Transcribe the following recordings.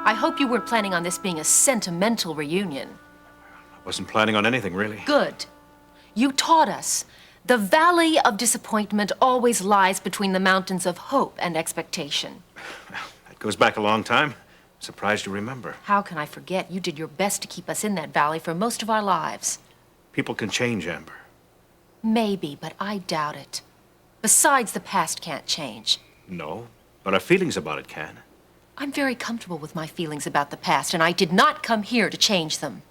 I hope you weren't planning on this being a sentimental reunion. I wasn't planning on anything, really. Good. You taught us. The valley of disappointment always lies between the mountains of hope and expectation. That goes back a long time. Surprised you remember. How can I forget? You did your best to keep us in that valley for most of our lives. People can change, Amber. Maybe, but I doubt it. Besides, the past can't change. No, but our feelings about it can. I'm very comfortable with my feelings about the past, and I did not come here to change them.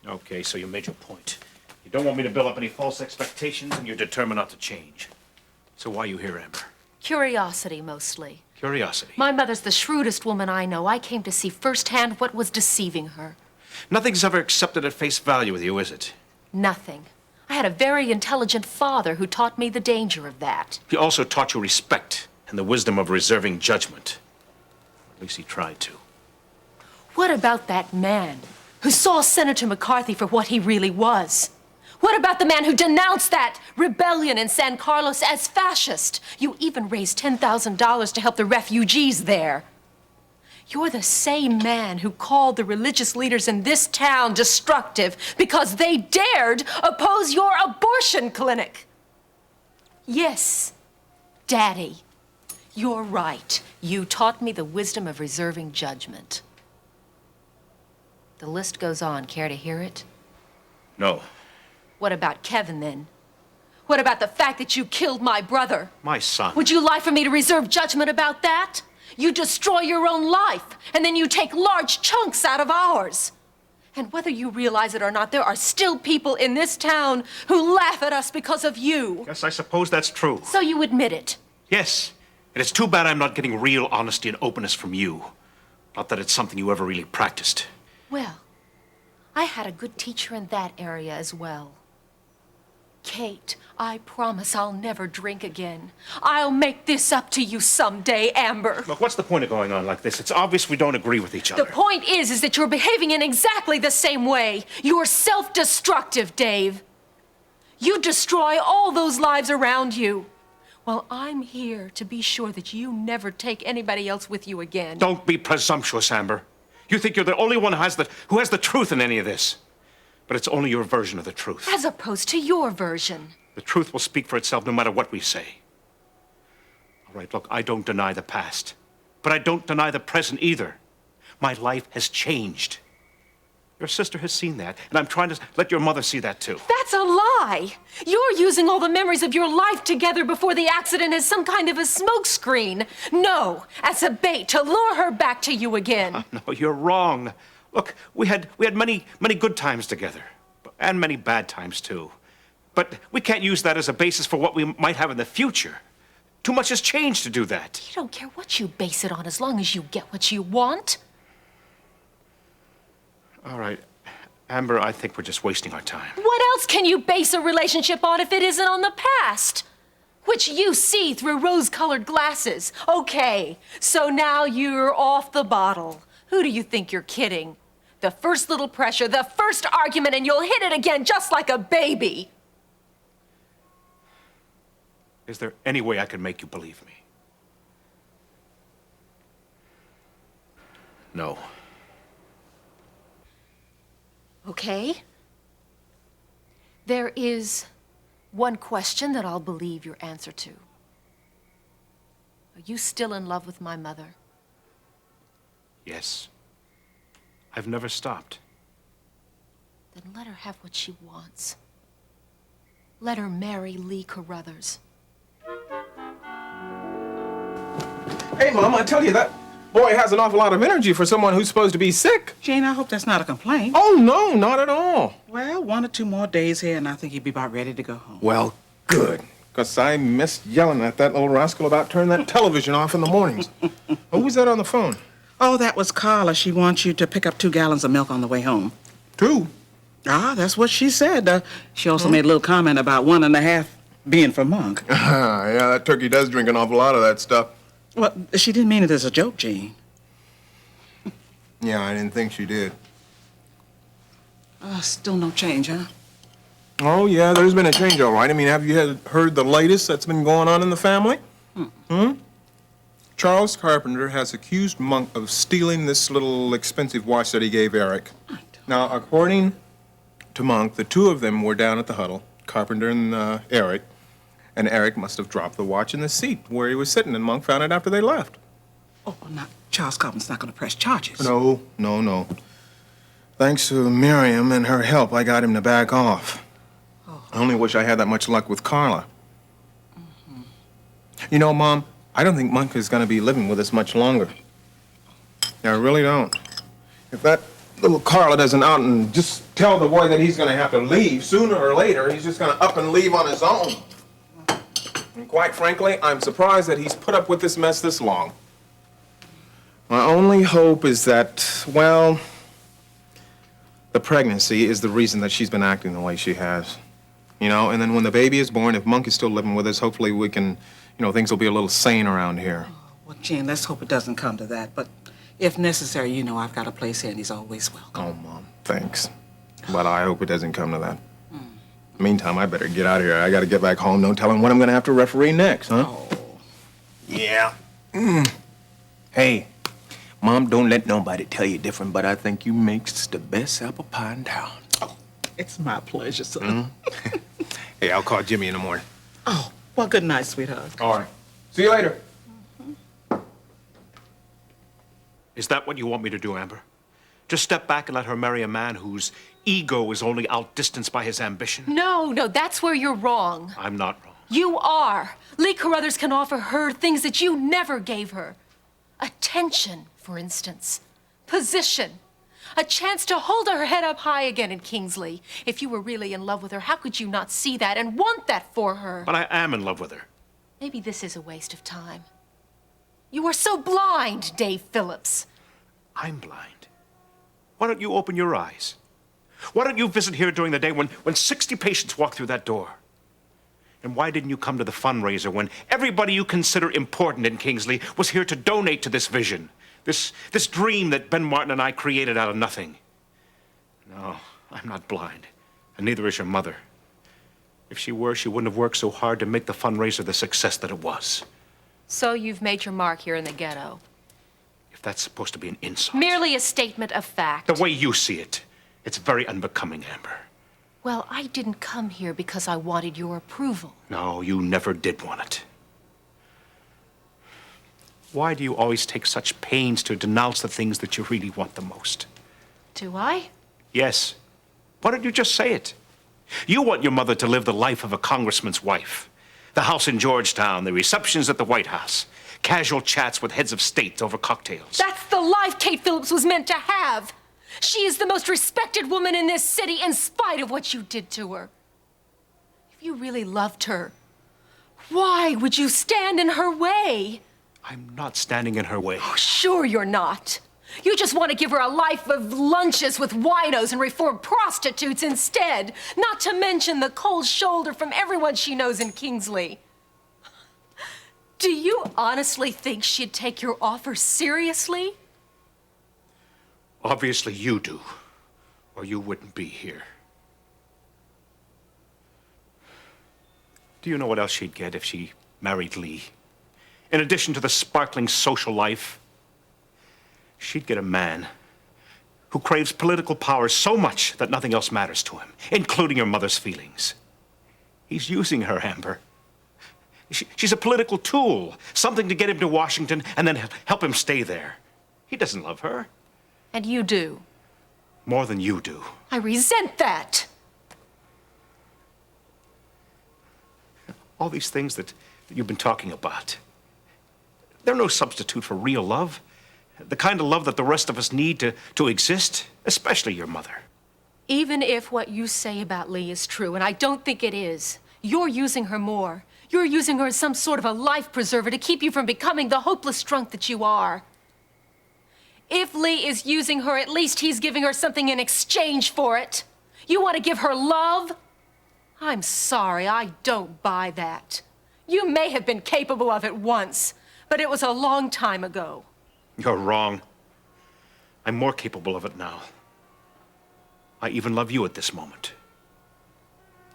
Okay, so you made your point. You don't want me to build up any false expectations, and you're determined not to change. So why are you here, Amber? Curiosity, mostly. Curiosity. My mother's the shrewdest woman I know. I came to see firsthand what was deceiving her. Nothing's ever accepted at face value with you, is it? Nothing. I had a very intelligent father who taught me the danger of that. He also taught you respect and the wisdom of reserving judgment. At least he tried to. What about that man who saw Senator McCarthy for what he really was? What about the man who denounced that rebellion in San Carlos as fascist? You even raised $10,000 to help the refugees there. You're the same man who called the religious leaders in this town destructive because they dared oppose your abortion clinic. Yes, Daddy, you're right. You taught me the wisdom of reserving judgment. The list goes on. Care to hear it? No. What about Kevin, then? What about the fact that you killed my brother? My son. Would you like for me to reserve judgment about that? You destroy your own life, and then you take large chunks out of ours. And whether you realize it or not, there are still people in this town who laugh at us because of you. Yes, I suppose that's true. So you admit it? Yes. And it's too bad I'm not getting real honesty and openness from you. Not that it's something you ever really practiced. Well, I had a good teacher in that area as well. Kate, I promise I'll never drink again. I'll make this up to you someday, Amber. Look, what's the point of going on like this? It's obvious we don't agree with each other. The point is that you're behaving in exactly the same way. You're self-destructive, Dave. You destroy all those lives around you. Well, I'm here to be sure that you never take anybody else with you again. Don't be presumptuous, Amber. You think you're the only one who has the truth in any of this. But it's only your version of the truth. As opposed to your version. The truth will speak for itself no matter what we say. All right, look, I don't deny the past. But I don't deny the present either. My life has changed. Your sister has seen that, and I'm trying to let your mother see that too. That's a lie! You're using all the memories of your life together before the accident as some kind of a smokescreen. No, as a bait to lure her back to you again. No, you're wrong. Look, we had many good times together, and many bad times too. But we can't use that as a basis for what we might have in the future. Too much has changed to do that. You don't care what you base it on as long as you get what you want. All right, Amber, I think we're just wasting our time. What else can you base a relationship on if it isn't on the past? Which you see through rose-colored glasses. Okay, so now you're off the bottle. Who do you think you're kidding? The first little pressure, the first argument, and you'll hit it again just like a baby. Is there any way I can make you believe me? No. Okay. There is one question that I'll believe your answer to. Are you still in love with my mother? Yes. I've never stopped. Then let her have what she wants. let her marry Lee Carruthers. Hey, Mom, I tell you, that boy has an awful lot of energy for someone who's supposed to be sick. Jane, I hope that's not a complaint. Oh, no, not at all. Well, 1 or 2 more days here, and I think he'd be about ready to go home. Well, good. Because I missed yelling at that little rascal about turning that television off in the mornings. Who was that on the phone? Oh, that was Carla. She wants you to pick up 2 gallons of milk on the way home. 2? Ah, that's what she said. She also made a little comment about 1.5 being for Monk. Yeah, that turkey does drink an awful lot of that stuff. Well, she didn't mean it as a joke, Jane. Yeah, I didn't think she did. Still no change, huh? Oh, yeah, there's been a change, all right. I mean, have you heard the latest that's been going on in the family? Charles Carpenter has accused Monk of stealing this little expensive watch that he gave Eric. Now, according to Monk, the 2 of them were down at the huddle, Carpenter and Eric, and Eric must have dropped the watch in the seat where he was sitting, and Monk found it after they left. Oh, not Charles Carpenter's not going to press charges. No. Thanks to Miriam and her help, I got him to back off. I only wish I had that much luck with Carla. You know, Mom, I don't think Monk is going to be living with us much longer. I really don't. If that little Carla doesn't out and just tell the boy that he's going to have to leave, sooner or later, he's just going to up and leave on his own. And quite frankly, I'm surprised that he's put up with this mess this long. My only hope is that, well, the pregnancy is the reason that she's been acting the way she has. You know, and then when the baby is born, if Monk is still living with us, hopefully we can, things will be a little sane around here. Well, Jane, let's hope it doesn't come to that. But if necessary, I've got a place here and he's always welcome. Oh, Mom, thanks. But I hope it doesn't come to that. Meantime, I better get out of here. I got to get back home. No telling when I'm going to have to referee next, huh? Oh. Yeah. Hey, Mom, don't let nobody tell you different, but I think you makes the best apple pie in town. Oh, it's my pleasure, son. Hey, I'll call Jimmy in the morning. Oh, well, good night, sweetheart. All right. See you later. Is that what you want me to do, Amber? Just step back and let her marry a man whose ego is only outdistanced by his ambition? No, that's where you're wrong. I'm not wrong. You are. Lee Carruthers can offer her things that you never gave her. Attention, for instance. Position. A chance to hold her head up high again in Kingsley. If you were really in love with her, how could you not see that and want that for her? But I am in love with her. Maybe this is a waste of time. You are so blind, Dave Phillips. I'm blind. Why don't you open your eyes? Why don't you visit here during the day when 60 patients walk through that door? And why didn't you come to the fundraiser when everybody you consider important in Kingsley was here to donate to this vision? This dream that Ben Martin and I created out of nothing. No, I'm not blind, and neither is your mother. If she were, she wouldn't have worked so hard to make the fundraiser the success that it was. So you've made your mark here in the ghetto. If that's supposed to be an insult. Merely a statement of fact. The way you see it, it's very unbecoming, Amber. Well, I didn't come here because I wanted your approval. No, you never did want it. Why do you always take such pains to denounce the things that you really want the most? Do I? Yes. Why don't you just say it? You want your mother to live the life of a congressman's wife. The house in Georgetown, the receptions at the White House, casual chats with heads of state over cocktails. That's the life Kate Phillips was meant to have. She is the most respected woman in this city in spite of what you did to her. If you really loved her, why would you stand in her way? I'm not standing in her way. Oh, sure you're not. You just want to give her a life of lunches with winos and reformed prostitutes instead, not to mention the cold shoulder from everyone she knows in Kingsley. Do you honestly think she'd take your offer seriously? Obviously you do, or you wouldn't be here. Do you know what else she'd get if she married Lee? In addition to the sparkling social life, she'd get a man who craves political power so much that nothing else matters to him, including your mother's feelings. He's using her, Amber. She's a political tool, something to get him to Washington and then help him stay there. He doesn't love her. And you do. More than you do. I resent that. All these things that you've been talking about. They're no substitute for real love. The kind of love that the rest of us need to exist, especially your mother. Even if what you say about Lee is true, and I don't think it is, you're using her more. You're using her as some sort of a life preserver to keep you from becoming the hopeless drunk that you are. If Lee is using her, at least he's giving her something in exchange for it. You want to give her love? I'm sorry, I don't buy that. You may have been capable of it once, but it was a long time ago. You're wrong. I'm more capable of it now. I even love you at this moment.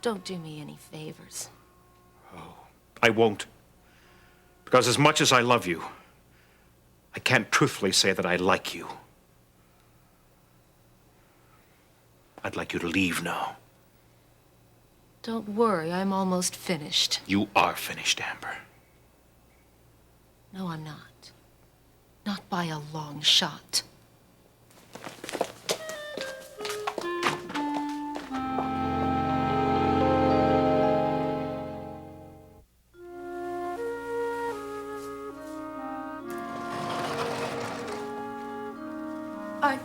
Don't do me any favors. I won't. Because as much as I love you, I can't truthfully say that I like you. I'd like you to leave now. Don't worry, I'm almost finished. You are finished, Amber. No, I'm not. Not by a long shot.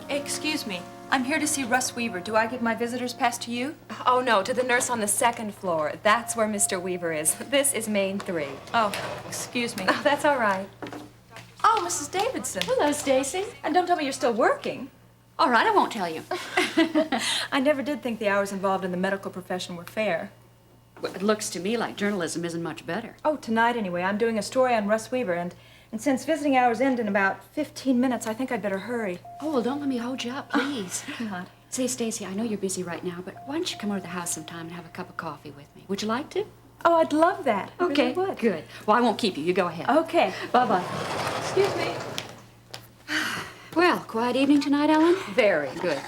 Excuse me. I'm here to see Russ Weaver. Do I give my visitor's pass to you? Oh, no, to the nurse on the second floor. That's where Mr. Weaver is. This is main 3. Oh, excuse me. Oh, that's all right. Oh, Mrs. Davidson. Hello, Stacy. And don't tell me you're still working. All right, I won't tell you. I never did think the hours involved in the medical profession were fair. Well, it looks to me like journalism isn't much better. Oh, tonight anyway. I'm doing a story on Russ Weaver, and since visiting hours end in about 15 minutes, I think I'd better hurry. Oh, well, don't let me hold you up, please. Not. Say, Stacy, I know you're busy right now, but why don't you come over to the house sometime and have a cup of coffee with me? Would you like to? Oh, I'd love that. I Okay, really would. good. Well, I won't keep you. You go ahead. Okay. Bye-bye. Excuse me. Well, quiet evening tonight, Ellen? Very good.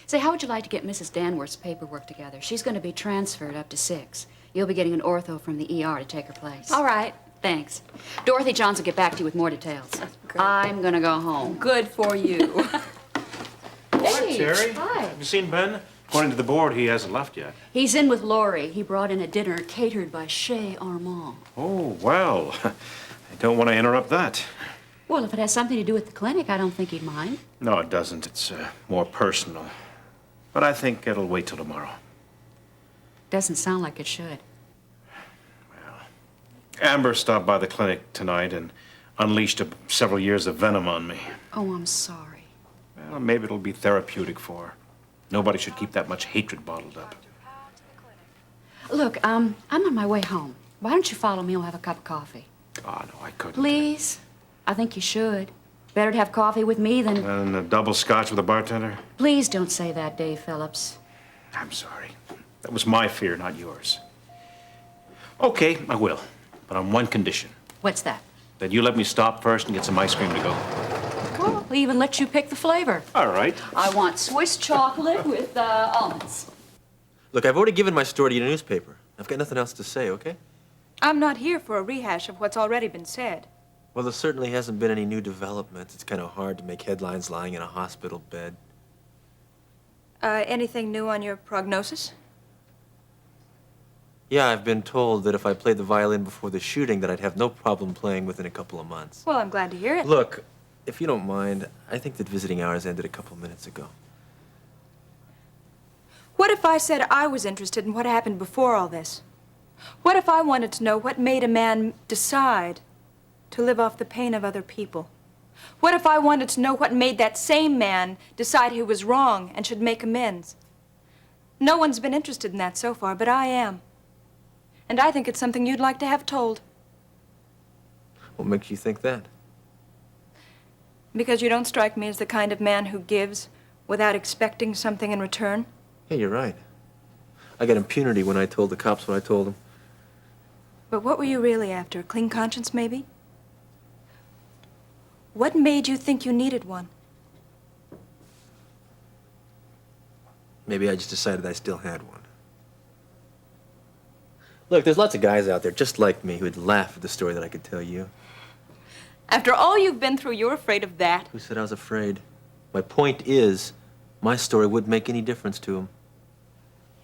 Say, how would you like to get Mrs. Danworth's paperwork together? She's going to be transferred up to 6. You'll be getting an ortho from the ER to take her place. All right. Thanks. Dorothy Johns will get back to you with more details. I'm gonna go home. Good for you. Hey, Terry? hi. Have you seen Ben? According to the board, he hasn't left yet. He's in with Laurie. He brought in a dinner catered by Chez Armand. Oh, well, I don't want to interrupt that. Well, if it has something to do with the clinic, I don't think he'd mind. No, it doesn't. It's more personal. But I think it'll wait till tomorrow. Doesn't sound like it should. Amber stopped by the clinic tonight and unleashed several years of venom on me. Oh, I'm sorry. Well, maybe it'll be therapeutic for her. Nobody should keep that much hatred bottled up. Look, I'm on my way home. Why don't you follow me and we'll have a cup of coffee? Oh, no, I couldn't. Please? I think you should. Better to have coffee with me than... And a double scotch with a bartender? Please don't say that, Dave Phillips. I'm sorry. That was my fear, not yours. Okay, I will. But on one condition. What's that? That you let me stop first and get some ice cream to go. Well, we'll even let you pick the flavor. All right. I want Swiss chocolate with almonds. Look, I've already given my story to your newspaper. I've got nothing else to say, okay? I'm not here for a rehash of what's already been said. Well, there certainly hasn't been any new developments. It's kind of hard to make headlines lying in a hospital bed. Anything new on your prognosis? Yeah, I've been told that if I played the violin before the shooting, that I'd have no problem playing within a couple of months. Well, I'm glad to hear it. Look, if you don't mind, I think that visiting hours ended a couple minutes ago. What if I said I was interested in what happened before all this? What if I wanted to know what made a man decide to live off the pain of other people? What if I wanted to know what made that same man decide he was wrong and should make amends? No one's been interested in that so far, but I am. And I think it's something you'd like to have told. What makes you think that? Because you don't strike me as the kind of man who gives without expecting something in return. Yeah, you're right. I got impunity when I told the cops what I told them. But what were you really after? A clean conscience, maybe? What made you think you needed one? Maybe I just decided I still had one. Look, there's lots of guys out there just like me who'd laugh at the story that I could tell you. After all you've been through, you're afraid of that? Who said I was afraid? My point is, my story wouldn't make any difference to them.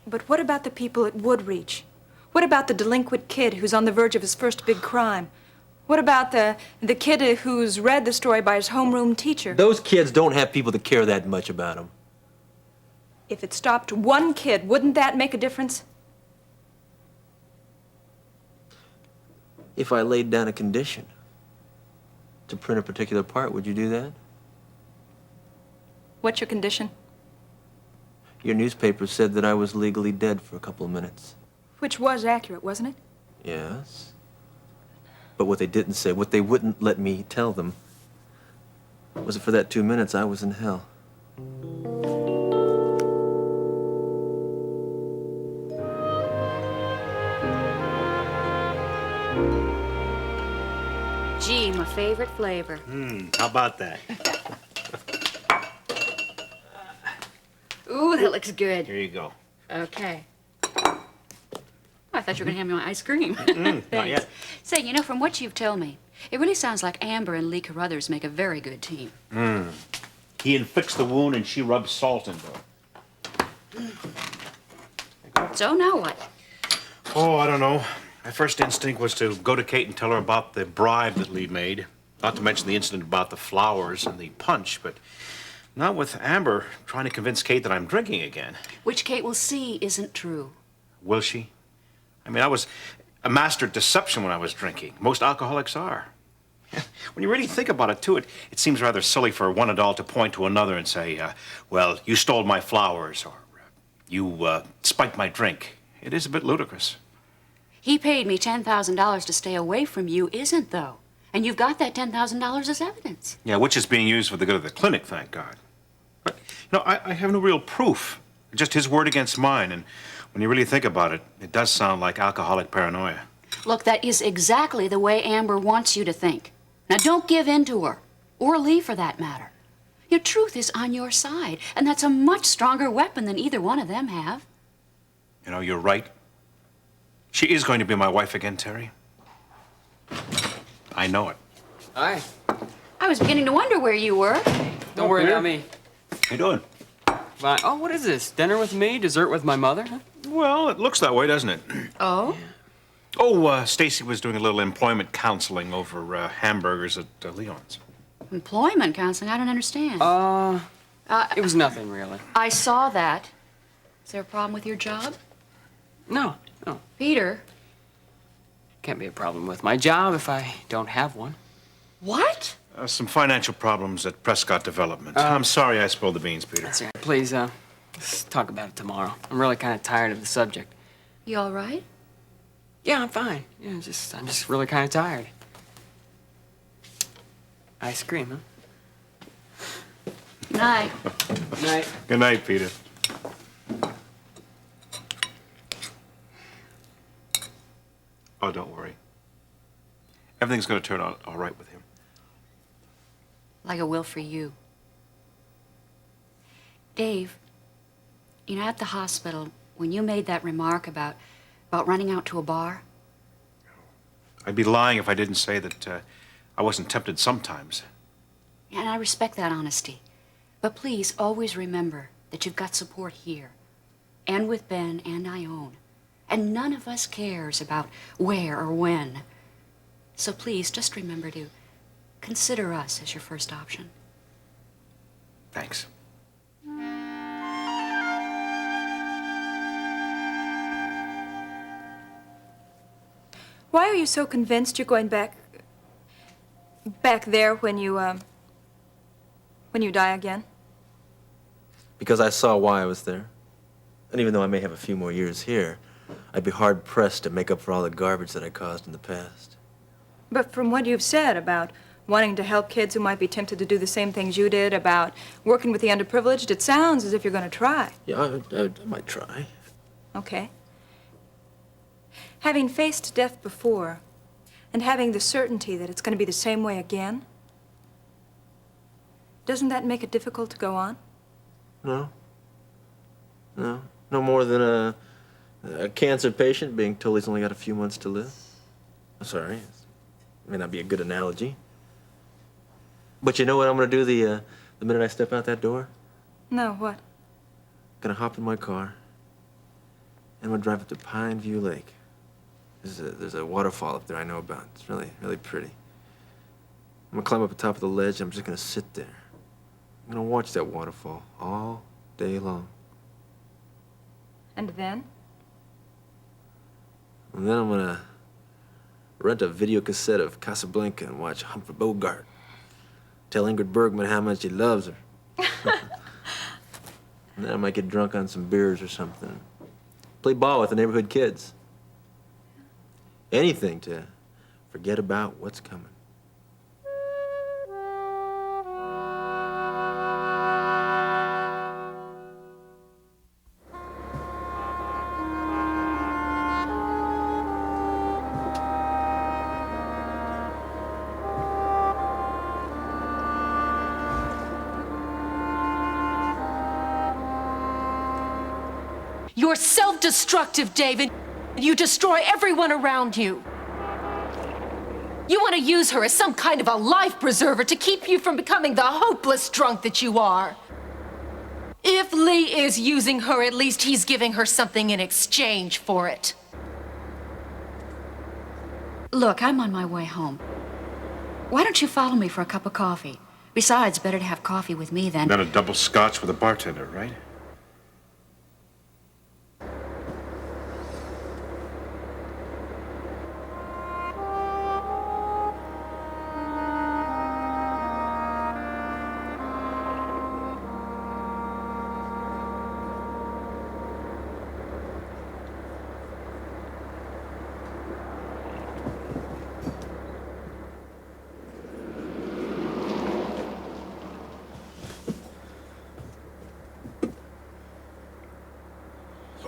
But what about the people it would reach? What about the delinquent kid who's on the verge of his first big crime? What about the kid who's read the story by his homeroom teacher? Those kids don't have people that care that much about them. If it stopped one kid, wouldn't that make a difference? If I laid down a condition to print a particular part, would you do that? What's your condition? Your newspaper said that I was legally dead for a couple of minutes. Which was accurate, wasn't it? Yes. But what they didn't say, what they wouldn't let me tell them, was that for that 2 minutes I was in hell. Gee, my favorite flavor. How about that? Ooh, that looks good. Here you go. Okay. Oh, I thought you were going to hand me my ice cream. Not yet. Say, you know, from what you've told me, it really sounds like Amber and Lee Carruthers make a very good team. He inflicts the wound and she rubs salt into it. So now what? Oh, I don't know. My first instinct was to go to Kate and tell her about the bribe that Lee made. Not to mention the incident about the flowers and the punch, but not with Amber trying to convince Kate that I'm drinking again. Which Kate will see isn't true. Will she? I mean, I was a master at deception when I was drinking. Most alcoholics are. When you really think about it, too, it seems rather silly for one adult to point to another and say, well, you stole my flowers, or you spiked my drink. It is a bit ludicrous. He paid me $10,000 to stay away from you, isn't though? And you've got that $10,000 as evidence. Yeah, which is being used for the good of the clinic, thank God. But, you know, I have no real proof. Just his word against mine, and when you really think about it, it does sound like alcoholic paranoia. Look, that is exactly the way Amber wants you to think. Now, don't give in to her, or Lee for that matter. Your truth is on your side, and that's a much stronger weapon than either one of them have. You know, you're right. She is going to be my wife again, Terry. I know it. Hi. I was beginning to wonder where you were. Don't worry about me. How you doing? Fine. Oh, what is this? Dinner with me? Dessert with my mother? Huh? Well, it looks that way, doesn't it? Oh? Oh, Stacy was doing a little employment counseling over hamburgers at Leon's. Employment counseling? I don't understand. It was nothing, really. I saw that. Is there a problem with your job? No. Peter. Can't be a problem with my job if I don't have one. What? Some financial problems at Prescott Development. I'm sorry I spilled the beans, Peter. That's all right. Please, let's talk about it tomorrow. I'm really kind of tired of the subject. You all right? Yeah, I'm fine. Yeah, I'm just really kind of tired. Ice cream, huh? Night. Night. Good night, Peter. Oh, don't worry. Everything's going to turn out all right with him. Like it will for you. Dave, you know, at the hospital, when you made that remark about running out to a bar, I'd be lying if I didn't say that I wasn't tempted sometimes. and I respect that honesty, but please always remember that you've got support here, and with Ben and Ione, and none of us cares about where or when. So please just remember to consider us as your first option. Thanks. Why are you so convinced you're going back there when you die again? Because I saw why I was there. And even though I may have a few more years here, I'd be hard-pressed to make up for all the garbage that I caused in the past. But from what you've said about wanting to help kids who might be tempted to do the same things you did, about working with the underprivileged, it sounds as if you're going to try. Yeah, I might try. Okay. Having faced death before, and having the certainty that it's going to be the same way again, doesn't that make it difficult to go on? No. No more than a cancer patient being told he's only got a few months to live. I'm sorry. It may not be a good analogy. But you know what I'm going to do the minute I step out that door? No, what? Gonna hop in my car, and I'm gonna drive up to Pine View Lake. There's a waterfall up there I know about. It's really, really pretty. I'm gonna climb up the top of the ledge. I'm just gonna sit there. I'm gonna watch that waterfall all day long. And then? And then I'm gonna rent a video cassette of Casablanca and watch Humphrey Bogart. Tell Ingrid Bergman how much he loves her. And then I might get drunk on some beers or something. Play ball with the neighborhood kids. Anything to forget about what's coming. You're self-destructive, David. You destroy everyone around you. You want to use her as some kind of a life preserver to keep you from becoming the hopeless drunk that you are. If Lee is using her, at least he's giving her something in exchange for it. Look, I'm on my way home. Why don't you follow me for a cup of coffee? Besides, better to have coffee with me than... Not a double scotch with a bartender, right?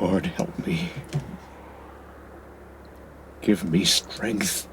Lord, help me. Give me strength.